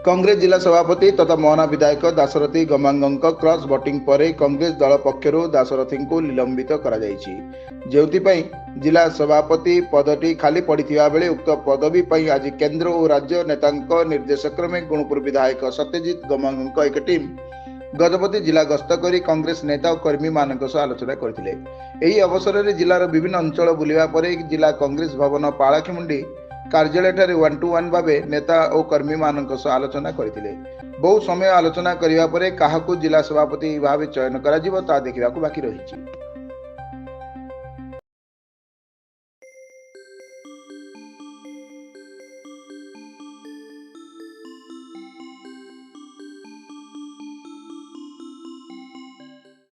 कांग्रेस जिला सभापति तथा मोहना विधायक दाशरथी गमांगଙ୍କ क्रॉस वोटिंग पर कांग्रेस दल पक्षर दाशरथी को निलंबित करा जायछि। जेउतिपई जिला सभापति पदटी खाली पड़िथिबा बेले उक्त पदवी पई आज केंद्र और राज्य नेतांक निर्देशक्रमे गुणपुर विधायक सत्यजित गमांगଙ୍କ एक टीम गजपति जिला गस्त करी कांग्रेस नेता और कर्मी मानक सह आलोचना करथिले। एही अवसर में जिलार विभिन्न अंचल बुलिबा परे जिला कांग्रेस भवन पालाखिमुंडी कार्यालय 1-to-1 भावे नेता और कर्मी मानक सह आलोचना करथिले। बहु समय आलोचना करिवा परे काहाकू जिला सभापति भावे चयन करा जिवो ता देखिबाकू बाकी रहिछि।